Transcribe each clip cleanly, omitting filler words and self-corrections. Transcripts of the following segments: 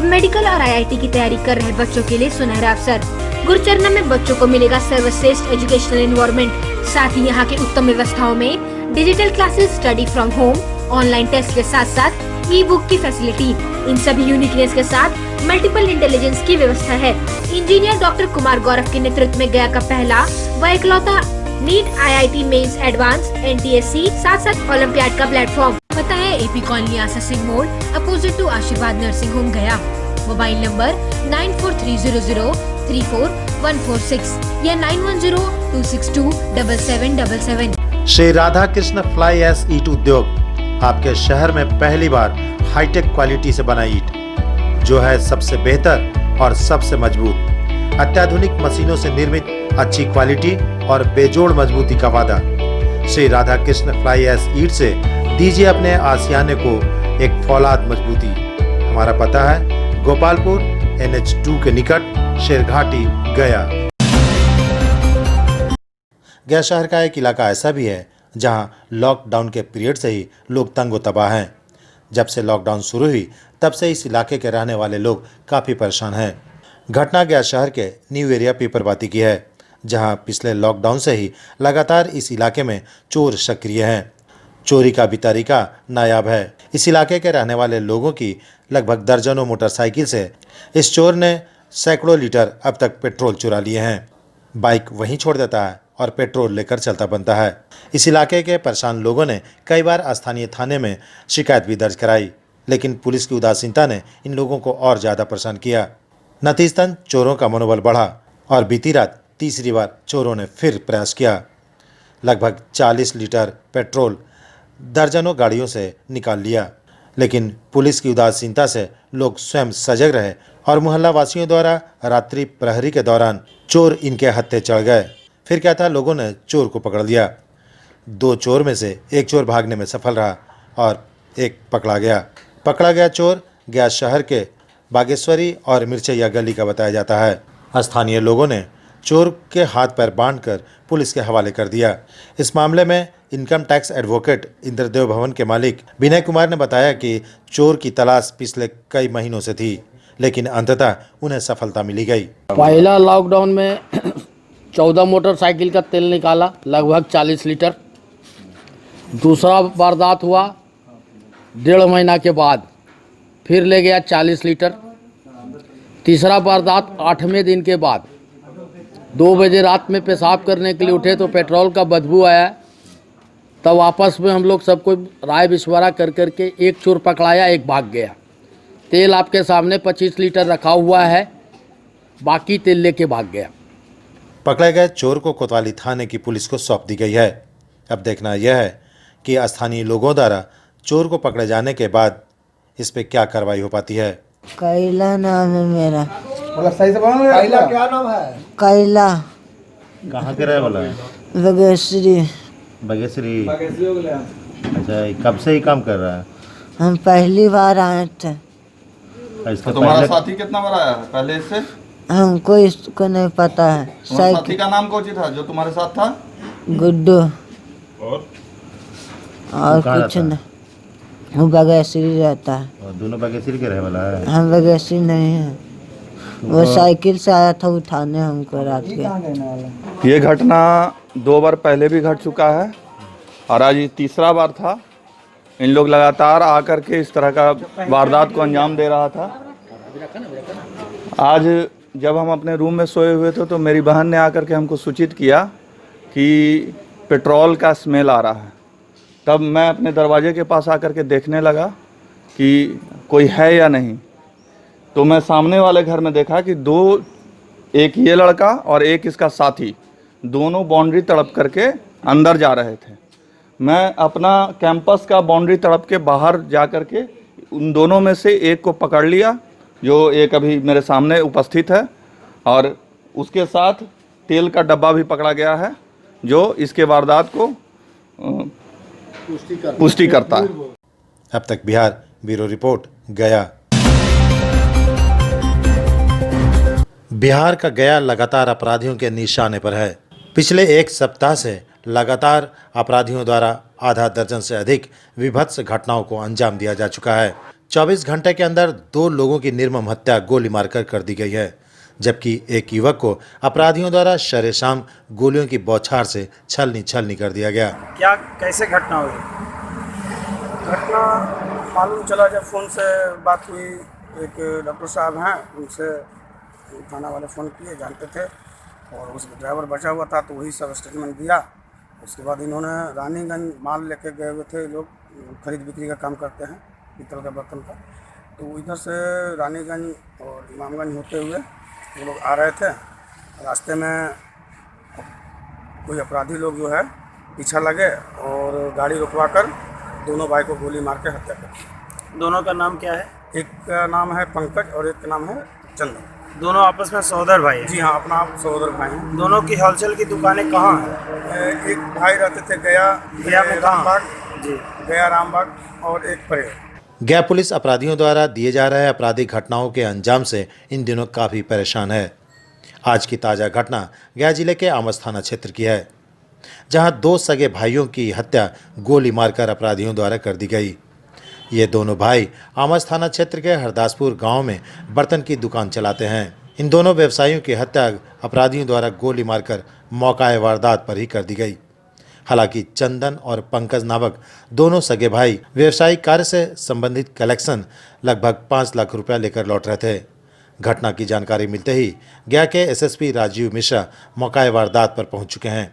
अब मेडिकल और आईआईटी की तैयारी कर रहे बच्चों के लिए सुनहरा अवसर। गुरुचरणम में बच्चों को मिलेगा सर्वश्रेष्ठ एजुकेशनल एनवायरनमेंट, साथ ही यहाँ की उत्तम व्यवस्थाओं में digital classes, study from home, online test के साथ साथ ई बुक की फैसिलिटी। इन सभी यूनिकनेस के साथ मल्टीपल इंटेलिजेंस की व्यवस्था है। इंजीनियर डॉक्टर कुमार गौरव के नेतृत्व में गया का पहला व इकलौता NEET IIT mains advance NTSE साथ ओलंपियाड का प्लेटफॉर्म। पता है एपी कॉलोनी आसा सिंह मोड़, opposite to Ashirwad nursing home Gaya. Mobile number 9430034146 या 9102627777। श्री राधा कृष्ण फ्लाई एस ईट उद्योग आपके शहर में पहली बार हाईटेक क्वालिटी से बना ईट, जो है सबसे बेहतर और सबसे मजबूत, अत्याधुनिक मशीनों से निर्मित, अच्छी क्वालिटी और बेजोड़ मजबूती का वादा। श्री राधा कृष्ण फ्लाई एस ईट से दीजिए अपने आशियाने को एक फौलाद मजबूती। हमारा पता है गोपालपुर NH2 के निकट, शेरघाटी, गया। गया शहर का एक इलाका ऐसा भी है जहां लॉकडाउन के पीरियड से ही लोग तंग व तबाह हैं। जब से लॉकडाउन शुरू हुई तब से इस इलाके के रहने वाले लोग काफ़ी परेशान हैं। घटना गया शहर के न्यू एरिया पीपरबाती की है, जहां पिछले लॉकडाउन से ही लगातार इस इलाके में चोर सक्रिय हैं। चोरी का भी तरीका नायाब है। इस इलाके के रहने वाले लोगों की लगभग दर्जनों मोटरसाइकिल से इस चोर ने सैकड़ों लीटर अब तक पेट्रोल चुरा लिए हैं। बाइक वहीं छोड़ देता है और पेट्रोल लेकर चलता बनता है। इस इलाके के परेशान लोगों ने कई बार स्थानीय थाने में शिकायत भी दर्ज कराई, लेकिन पुलिस की उदासीनता ने इन लोगों को और ज़्यादा परेशान किया। नतीजतन चोरों का मनोबल बढ़ा और बीती रात तीसरी बार चोरों ने फिर प्रयास किया। लगभग 40 लीटर पेट्रोल दर्जनों गाड़ियों से निकाल लिया, लेकिन पुलिस की उदासीनता से लोग स्वयं सजग रहे और मोहल्ला वासियों द्वारा रात्रि प्रहरी के दौरान चोर इनके हत्थे चढ़ गए। फिर क्या था, लोगों ने चोर को पकड़ लिया। 2 चोर में से एक चोर भागने में सफल रहा और एक पकड़ा गया चोर गया शहर के बागेश्वरी और मिर्चैया गली का बताया जाता है। स्थानीय लोगों ने चोर के हाथ पैर बांधकर पुलिस के हवाले कर दिया। इस मामले में इनकम टैक्स एडवोकेट इंद्रदेव भवन के मालिक विनय कुमार ने बताया कि चोर की तलाश पिछले कई महीनों से थी, लेकिन अंततः उन्हें सफलता मिली गई। पहला लॉकडाउन में 14 मोटरसाइकिल का तेल निकाला, लगभग 40 लीटर। दूसरा वारदात हुआ 1.5 महीना के बाद, फिर ले गया 40 लीटर। तीसरा वारदात 8वें दिन के बाद 2 बजे रात में पेशाब करने के लिए उठे तो पेट्रोल का बदबू आया। तब आपस में हम लोग सबको राय विश्वारा कर करके एक चोर पकड़ाया, एक भाग गया। तेल आपके सामने 25 लीटर रखा हुआ है, बाकी तेल लेके भाग गया। पकड़े गए चोर को कोतवाली थाने की पुलिस को सौंप दी गई है। अब देखना यह है कि स्थानीय लोगों द्वारा चोर को पकड़े जाने के बाद इस पे क्या कार्रवाई हो पाती है। कैला नाम है मेरा। बोला सही से बोलो। कैला क्या नाम है? कैला। कहाँ के रहे वाला है? बगेश्वरी। अच्छा, कब से ही काम कर रहा है? हम पहली बार आए थे। तो तुम्हारा साथी कितना बार आया है पहले इससे? हमको इसको नहीं पता है। साथी का नाम कौन सी था जो तुम्हारे साथ था? गुड्डू। और कुछ नहीं। वो बगेश्वरी रहता है। और दोनों बगेश्वरी के रहे वाला है? हम बगेश्वरी नहीं है। वो साइकिल से आया था उठाने हमको रात के। ये घटना 2 बार पहले भी घट चुका है और आज ये तीसरा बार था। इन लोग लगातार आकर के इस तरह का वारदात को अंजाम दे रहा था। आज जब हम अपने रूम में सोए हुए थे तो मेरी बहन ने आकर के हमको सूचित किया कि पेट्रोल का स्मेल आ रहा है। तब मैं अपने दरवाजे के पास आकर के देखने लगा कि कोई है या नहीं। तो मैं सामने वाले घर में देखा कि एक ये लड़का और एक इसका साथी दोनों बाउंड्री तड़प करके अंदर जा रहे थे। मैं अपना कैंपस का बाउंड्री तड़प के बाहर जा कर के उन दोनों में से एक को पकड़ लिया, जो एक अभी मेरे सामने उपस्थित है, और उसके साथ तेल का डब्बा भी पकड़ा गया है जो इसके वारदात को पुष्टि करता है। अब तक बिहार ब्यूरो रिपोर्ट, गया। बिहार का गया लगातार अपराधियों के निशाने पर है। पिछले 1 सप्ताह से लगातार अपराधियों द्वारा आधा दर्जन से अधिक विभत्स घटनाओं को अंजाम दिया जा चुका है। 24 घंटे के अंदर 2 लोगों की निर्मम हत्या गोली मारकर कर दी गई है, जबकि एक युवक को अपराधियों द्वारा शरेशाम गोलियों की बौछार से छलनी कर दिया गया। क्या कैसे घटना हुई? घटना मालूम चला जब फ़ोन से बात हुई, एक डॉक्टर साहब हैं, उनसे थाना वाले फ़ोन किए, जानते थे, और उस ड्राइवर बचा हुआ था तो वही सब स्टेटमेंट दिया। उसके बाद इन्होंने रानीगंज माल लेके गए हुए थे, लोग खरीद बिक्री का काम करते हैं पीतल का बर्तन का, तो इधर से रानीगंज और इमामगंज होते हुए वो लोग आ रहे थे। रास्ते में कोई अपराधी लोग जो है पीछा लगे और गाड़ी रुकवा कर दोनों भाई को गोली मार के हत्या कर दी। दोनों का नाम क्या है? एक का नाम है पंकज और एक का नाम है चंदन। दोनों आपस में सहोदर भाई हैं? जी हाँ, अपना सहोदर भाई हैं। दोनों की होलसेल की दुकानें कहाँ हैं? एक भाई रहते थे गया में रामबाग जी, गया रामबाग, और एक परेड़। गया पुलिस अपराधियों द्वारा दिए जा रहे आपराधिक घटनाओं के अंजाम से इन दिनों काफ़ी परेशान है। आज की ताज़ा घटना गया जिले के आमस थाना क्षेत्र की है, जहां 2 सगे भाइयों की हत्या गोली मारकर अपराधियों द्वारा कर दी गई। ये दोनों भाई आमस थाना क्षेत्र के हरदासपुर गांव में बर्तन की दुकान चलाते हैं। इन दोनों व्यवसायियों की हत्या अपराधियों द्वारा गोली मारकर मौका वारदात पर ही कर दी गई। हालांकि चंदन और पंकज नामक दोनों सगे भाई व्यवसायिक कार्य से संबंधित कलेक्शन लगभग 5 लाख रुपया लेकर लौट रहे थे। घटना की जानकारी मिलते ही गया के एसएसपी राजीव मिश्रा मौका वारदात पर पहुंच चुके हैं।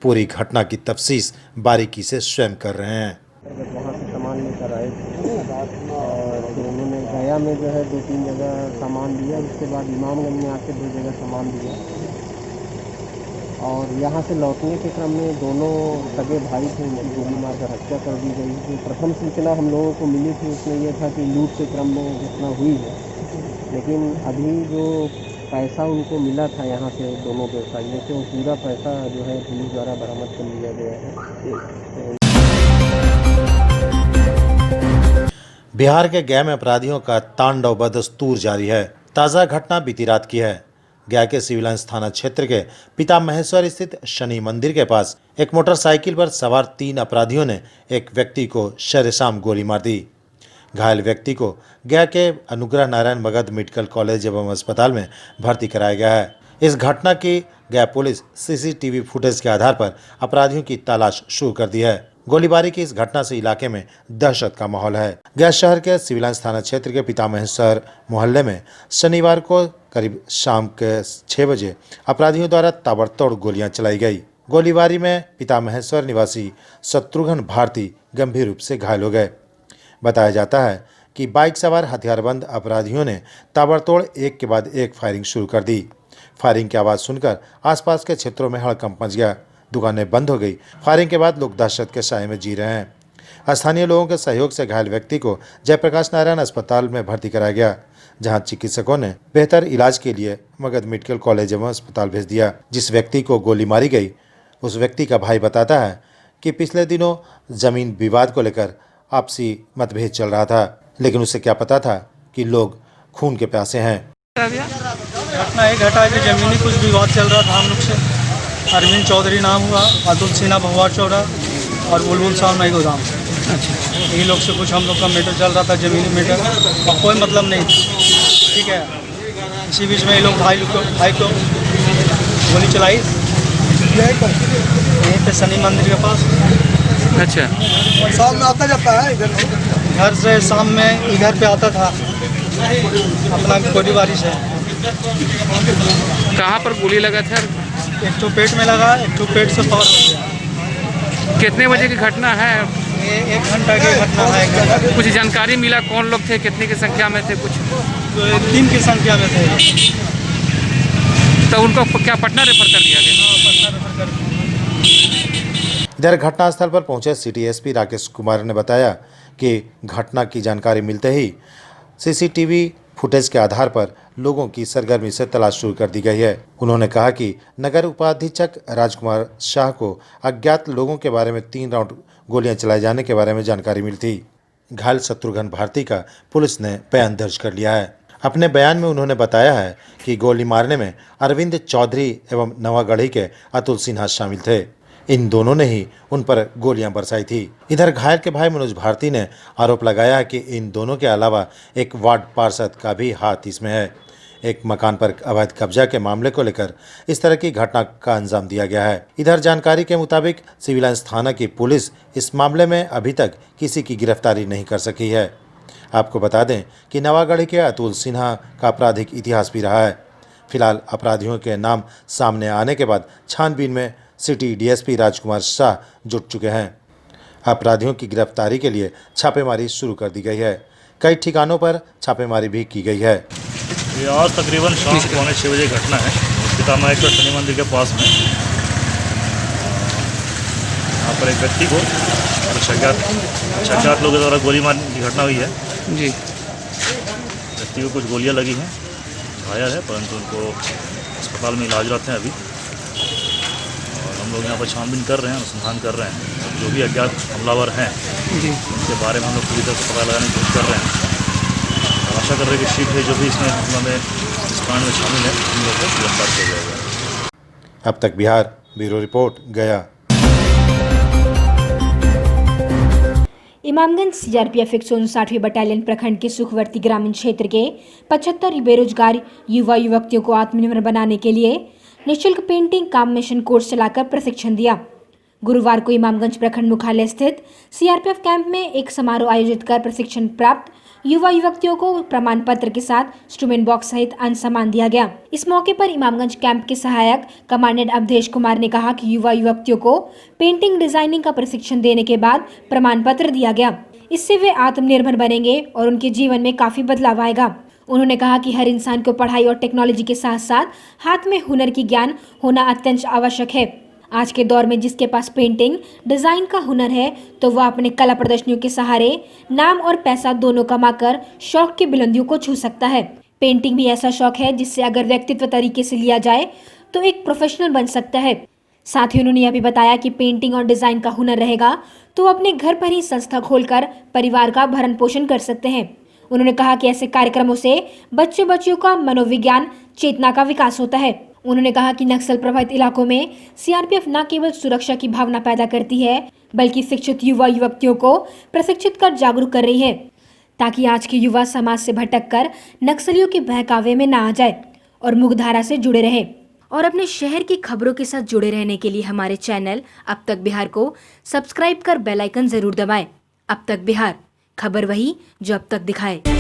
पूरी घटना की तफ्तीश बारीकी से स्वयं कर रहे हैं। वहाँ से सामान लेकर आए थे और फिर उन्होंने गया में जो है 2-3 जगह सामान दिया, उसके बाद इमामगंज में आके 2 जगह सामान दिया, और यहाँ से लौटने के क्रम में दोनों सगे भाई थे, उनकी गोली मारकर हत्या कर दी गई। जो प्रथम सूचना हम लोगों को मिली थी उसमें यह था कि लूट के क्रम में घटना हुई है, लेकिन अभी जो पैसा उनको मिला था यहाँ से दोनों व्यवसायियों से, वो पूरा पैसा जो है पुलिस द्वारा बरामद कर लिया गया है। बिहार के गया में अपराधियों का तांडव बदस्तूर जारी है। ताज़ा घटना बीती रात की है। गया के सिविल लाइंस थाना क्षेत्र के पिता महेश्वर स्थित शनि मंदिर के पास एक मोटरसाइकिल पर सवार 3 अपराधियों ने एक व्यक्ति को शरेशाम गोली मार दी। घायल व्यक्ति को गया के अनुग्रह नारायण मगध मेडिकल कॉलेज एवं अस्पताल में भर्ती कराया गया है। इस घटना की गया पुलिस सीसीटीवी फुटेज के आधार पर अपराधियों की तलाश शुरू कर दी है। गोलीबारी की इस घटना से इलाके में दहशत का माहौल है। गया शहर के सिविल लाइंस थाना क्षेत्र के पिता महेश्वर मोहल्ले में शनिवार को करीब शाम के 6 बजे अपराधियों द्वारा ताबड़तोड़ गोलियां चलाई गई। गोलीबारी में पिता महेश्वर निवासी शत्रुघ्न भारती गंभीर रूप से घायल हो गए। बताया जाता है कि बाइक सवार हथियारबंद अपराधियों ने ताबड़तोड़ एक के बाद एक फायरिंग शुरू कर दी। फायरिंग की आवाज़ सुनकर आसपास के क्षेत्रों में हड़कंप मच गया। दुकानें बंद हो गई। फायरिंग के बाद लोग दहशत के साए में जी रहे हैं। स्थानीय लोगों के सहयोग से घायल व्यक्ति को जयप्रकाश नारायण अस्पताल में भर्ती कराया गया, जहां चिकित्सकों ने बेहतर इलाज के लिए मगध मेडिकल कॉलेज एवं अस्पताल भेज दिया। जिस व्यक्ति को गोली मारी गई, उस व्यक्ति का भाई बताता है कि पिछले दिनों जमीन विवाद को लेकर आपसी मतभेद चल रहा था, लेकिन उसे क्या पता था कि लोग खून के प्यासे हैं। घटना एक घटा कि जमीनी कुछ विवाद चल रहा था हम लोग से। अरविंद चौधरी नाम हुआ, अतुल सिन्हा भगवान चौड़ा और बुलबुल साहब नई गोदाम से। अच्छा, यही लोग से कुछ हम लोग का मैटर चल रहा था, जमीनी मैटर, और कोई मतलब नहीं, ठीक है। इसी बीच में ये लोग भाई को गोली चलाई यहीं पे शनि मंदिर के पास। अच्छा, शाम में आता जाता है इधर, घर से शाम में इधर पे आता था अपना कोडीबारी से। कहाँ पर गोली लगा था? एक तो पेट में लगा, एक तो पेट से पार हो गया। कितने बजे की घटना है? ये 1 घंटा की घटना है। कुछ जानकारी मिला कौन लोग थे, कितने की संख्या में थे? कुछ तो 3 की संख्या में थे। तो उनको क्या पटना रेफर कर दिया गया? हाँ, पटना रेफर कर दिया। इधर घटनास्थल पर पहुंचे सिटी एसपी राकेश कुमार ने बताया कि घटना की जानकारी मिलते ही सीसीटीवी फुटेज के आधार पर लोगों की सरगर्मी से तलाश शुरू कर दी गई है। उन्होंने कहा कि नगर उपाधीक्षक राजकुमार शाह को अज्ञात लोगों के बारे में 3 राउंड गोलियां चलाए जाने के बारे में जानकारी मिली थी। घायल शत्रुघ्न भारती का पुलिस ने बयान दर्ज कर लिया है। अपने बयान में उन्होंने बताया है कि गोली मारने में अरविंद चौधरी एवं नवागढ़ी के अतुल सिन्हा शामिल थे। इन दोनों ने ही उन पर गोलियां बरसाई थी। इधर घायल के भाई मनोज भारती ने आरोप लगाया कि इन दोनों के अलावा एक वार्ड पार्षद का भी हाथ इसमें है। एक मकान पर अवैध कब्जा के मामले को लेकर इस तरह की घटना का अंजाम दिया गया है। इधर जानकारी के मुताबिक सिविल लाइंस थाना की पुलिस इस मामले में अभी तक किसी की गिरफ्तारी नहीं कर सकी है। आपको बता दें कि नवागढ़ के अतुल सिन्हा का आपराधिक इतिहास भी रहा है। फिलहाल अपराधियों के नाम सामने आने के बाद छानबीन में सिटी डीएसपी राजकुमार शाह जुट चुके हैं। अपराधियों की गिरफ्तारी के लिए छापेमारी शुरू कर दी गई है। कई ठिकानों पर छापेमारी भी की गई है। ये आज तकरीबन शाम 6:45 बजे घटना है सीतामायेश्वर शनि मंदिर के पास में। यहाँ पर एक व्यक्ति को अज्ञात लोगों द्वारा गोली मारने की घटना हुई है जी। व्यक्ति को कुछ गोलियां लगी हैं, घायल है, परंतु उनको अस्पताल में इलाजरत हैं अभी। और हम लोग यहाँ पर छानबीन कर रहे हैं, अनुसंधान कर रहे हैं। जो भी अज्ञात हमलावर हैं जी, उनके बारे में हम लोग पूरी तरह से पता लगाने की कोशिश कर रहे हैं। आशा कर रहे हैं कि शीघ्र जो भी इसमें इस कांड में शामिल है उन लोगों को गिरफ्तार किया जाएगा। अब तक बिहार ब्यूरो रिपोर्ट गया। इमामगंज सीआरपीएफ 159वीं बटालियन प्रखंड के सुखवर्ती ग्रामीण क्षेत्र के 75 बेरोजगार युवा युवतियों को आत्मनिर्भर बनाने के लिए निःशुल्क पेंटिंग काम मिशन कोर्स चलाकर प्रशिक्षण दिया। गुरुवार को इमामगंज प्रखंड मुख्यालय स्थित सीआरपीएफ कैंप में एक समारोह आयोजित कर प्रशिक्षण प्राप्त युवा युवतियों को प्रमाण पत्र के साथ इंस्ट्रूमेंट बॉक्स सहित अन्य सामान दिया गया। इस मौके पर इमामगंज कैंप के सहायक कमांडेंट अवधेश कुमार ने कहा कि युवा युवतियों को पेंटिंग डिजाइनिंग का प्रशिक्षण देने के बाद प्रमाण पत्र दिया गया। इससे वे आत्मनिर्भर बनेंगे और उनके जीवन में काफी बदलाव आएगा। उन्होंने कहा कि हर इंसान को पढ़ाई और टेक्नोलॉजी के साथ साथ हाथ में हुनर की ज्ञान होना अत्यंत आवश्यक है। आज के दौर में जिसके पास पेंटिंग डिजाइन का हुनर है तो वह अपने कला प्रदर्शनियों के सहारे नाम और पैसा दोनों कमाकर शौक की बुलंदियों को छू सकता है। पेंटिंग भी ऐसा शौक है जिससे अगर व्यक्तित्व तरीके से लिया जाए तो एक प्रोफेशनल बन सकता है। साथ ही उन्होंने यह भी बताया कि पेंटिंग और डिजाइन का हुनर रहेगा तो अपने घर पर ही संस्था खोलकर परिवार का भरण पोषण कर सकते हैं। उन्होंने कहा कि ऐसे कार्यक्रमों से बच्चों का मनोविज्ञान चेतना का विकास होता है। उन्होंने कहा कि नक्सल प्रभावित इलाकों में सीआरपीएफ न केवल सुरक्षा की भावना पैदा करती है बल्कि शिक्षित युवा युवतियों को प्रशिक्षित कर जागरूक कर रही है ताकि आज के युवा समाज से भटककर नक्सलियों के बहकावे में न आ जाए और मुख्यधारा से जुड़े रहे। और अपने शहर की खबरों के साथ जुड़े रहने के लिए हमारे चैनल अब तक बिहार को सब्सक्राइब कर बेल आइकन जरूर दबाएं। अब तक बिहार, खबर वही जो अब तक दिखाए।